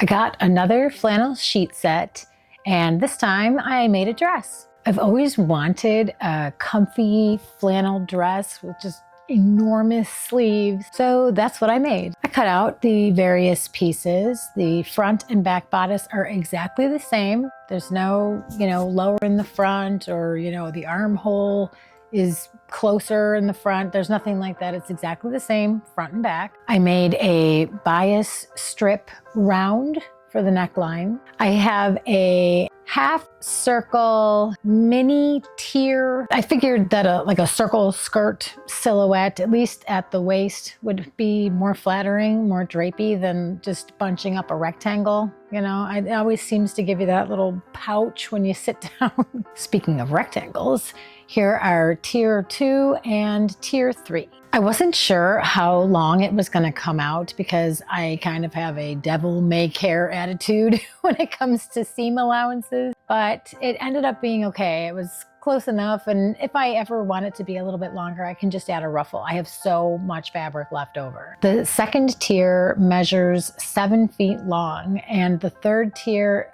I got another flannel sheet set, and this time I made a dress. I've always wanted a comfy flannel dress with just enormous sleeves, so that's what I made. I cut out the various pieces. The front and back bodice are exactly the same. There's no, lower in the front, or, the armhole is closer in the front. There's nothing like that. It's exactly the same front and back. I made a bias strip round for the neckline. I have a half circle mini tier. I figured that a circle skirt silhouette, at least at the waist, would be more flattering, more drapey than just bunching up a rectangle. It always seems to give you that little pouch when you sit down. Speaking of rectangles, here are tier 2 and tier 3. I wasn't sure how long it was going to come out because I kind of have a devil may care attitude when it comes to seam allowances, but it ended up being okay. It was close enough, and if I ever want it to be a little bit longer, I can just add a ruffle. I have so much fabric left over. The second tier measures 7 feet long, and the third tier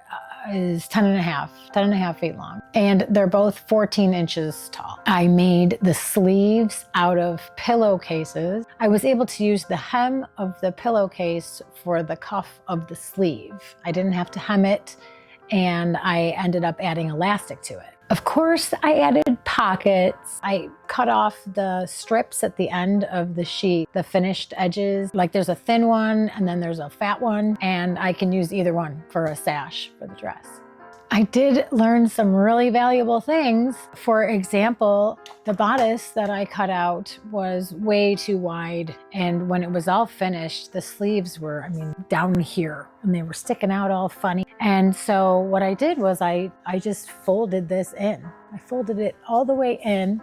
is 10 and a half feet long, and they're both 14 inches tall. I made the sleeves out of pillowcases. I was able to use the hem of the pillowcase for the cuff of the sleeve. I didn't have to hem it, and I ended up adding elastic to it. Of course, I added pockets. I cut off the strips at the end of the sheet, the finished edges. Like there's a thin one and then there's a fat one, and I can use either one for a sash for the dress. I did learn some really valuable things. For example, the bodice that I cut out was way too wide, and when it was all finished, the sleeves were, down here, and they were sticking out all funny. And so what I did was I just folded this in. I folded it all the way in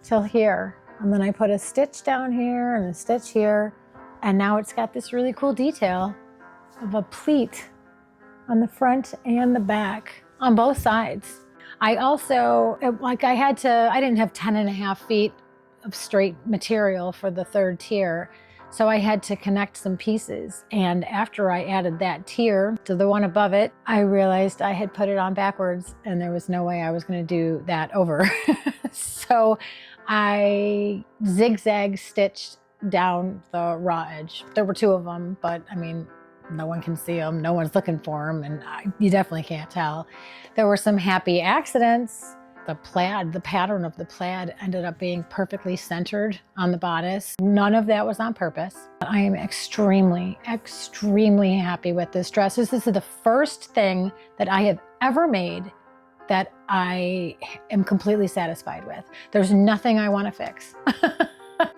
till here, and then I put a stitch down here and a stitch here, and now it's got this really cool detail of a pleat on the front and the back on both sides. I also, I didn't have 10 and a half feet of straight material for the third tier, so I had to connect some pieces. And after I added that tier to the one above it, I realized I had put it on backwards, and there was no way I was going to do that over. So I zigzag stitched down the raw edge. There were 2 of them, but no one can see them, no one's looking for them, and you definitely can't tell. There were some happy accidents. The pattern of the plaid ended up being perfectly centered on the bodice. None of that was on purpose. I am extremely, extremely happy with this dress. This is the first thing that I have ever made that I am completely satisfied with. There's nothing I want to fix.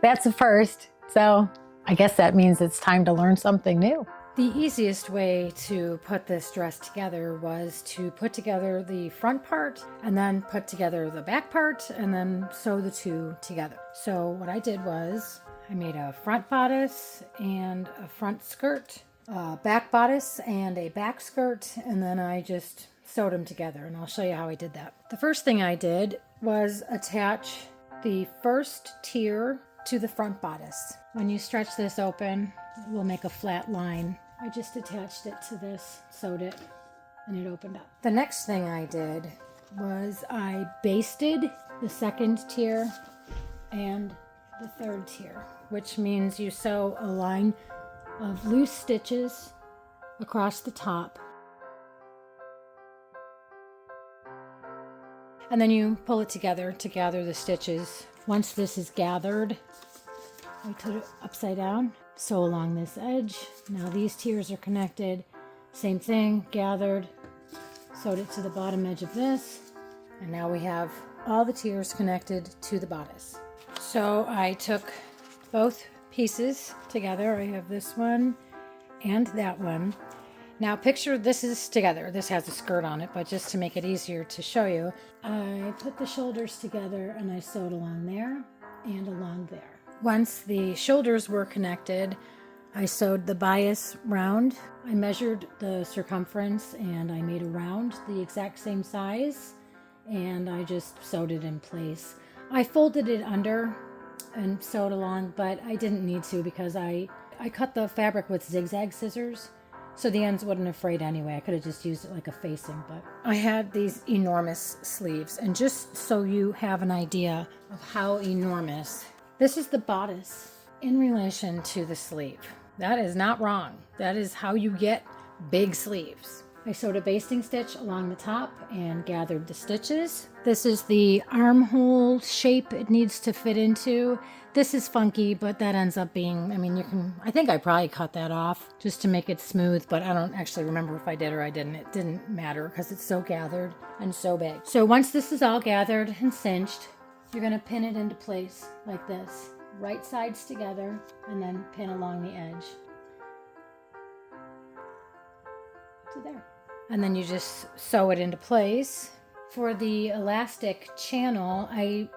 That's a first. So I guess that means it's time to learn something new. The easiest way to put this dress together was to put together the front part and then put together the back part and then sew the two together. So what I did was I made a front bodice and a front skirt, a back bodice and a back skirt, and then I just sewed them together, and I'll show you how I did that. The first thing I did was attach the first tier to the front bodice. When you stretch this open, it will make a flat line. I just attached it to this, sewed it, and it opened up. The next thing I did was I basted the second tier and the third tier, which means you sew a line of loose stitches across the top, and then you pull it together to gather the stitches. Once this is gathered, I put it upside down, sew along this edge. Now these tiers are connected. Same thing, gathered, sewed it to the bottom edge of this, and now we have all the tiers connected to the bodice. So I took both pieces together. I have this one and that one. Now picture this is together. This has a skirt on it, but just to make it easier to show you, I put the shoulders together and I sewed along there and along there. Once the shoulders were connected, I sewed the bias round. I measured the circumference and I made a round the exact same size, and I just sewed it in place. I folded it under and sewed along, but I didn't need to because I cut the fabric with zigzag scissors. so the ends wouldn't have frayed anyway. I could have just used it like a facing, but I had these enormous sleeves. And just so you have an idea of how enormous, this is the bodice in relation to the sleeve. That is not wrong. That is how you get big sleeves. I sewed a basting stitch along the top and gathered the stitches. This is the armhole shape it needs to fit into. This is funky, but that ends up being, I mean, I think I probably cut that off just to make it smooth, but I don't actually remember if I did or I didn't. It didn't matter because it's so gathered and so big. So once this is all gathered and cinched, you're gonna pin it into place like this. Right sides together and then pin along the edge to there. And then you just sew it into place. For the elastic channel,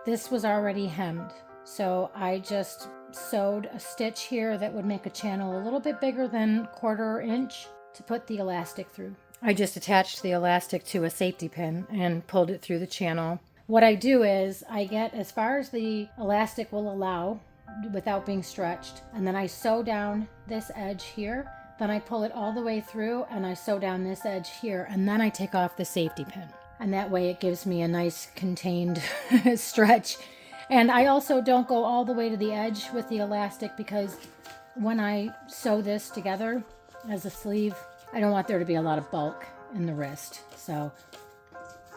this was already hemmed. So I just sewed a stitch here that would make a channel a little bit bigger than 1/4 inch to put the elastic through. I just attached the elastic to a safety pin and pulled it through the channel. What I do is I get as far as the elastic will allow without being stretched, and then I sew down this edge here. Then I pull it all the way through and I sew down this edge here, and then I take off the safety pin. And that way it gives me a nice contained stretch. And I also don't go all the way to the edge with the elastic because when I sew this together as a sleeve, I don't want there to be a lot of bulk in the wrist. So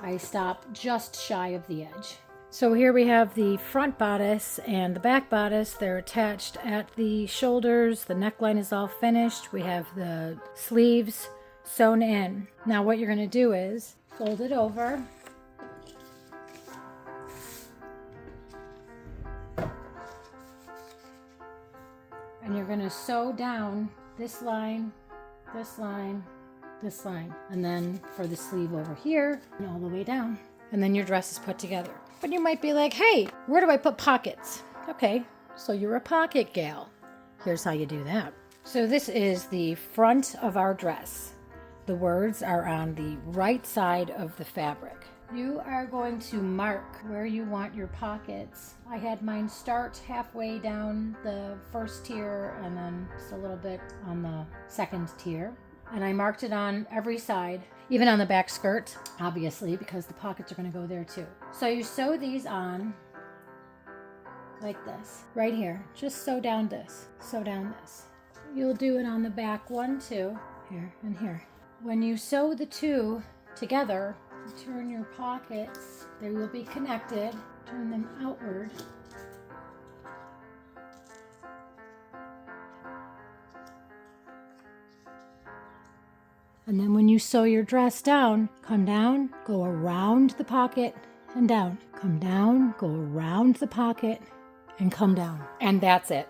I stop just shy of the edge. So here we have the front bodice and the back bodice. They're attached at the shoulders. The neckline is all finished. We have the sleeves sewn in. Now what you're going to do is fold it over. And you're going to sew down this line, this line, this line. And then for the sleeve over here, and all the way down. And then your dress is put together. But you might be like, hey, where do I put pockets? Okay, so you're a pocket gal. Here's how you do that. So this is the front of our dress. The words are on the right side of the fabric. You are going to mark where you want your pockets. I had mine start halfway down the first tier and then just a little bit on the second tier. And I marked it on every side, even on the back skirt, obviously, because the pockets are going to go there too. So you sew these on like this, right here. Just sew down this, sew down this. You'll do it on the back one too, here and here. When you sew the two together, turn your pockets, they will be connected, turn them outward. And then when you sew your dress down, come down, go around the pocket and down. Come down, go around the pocket and come down. And that's it.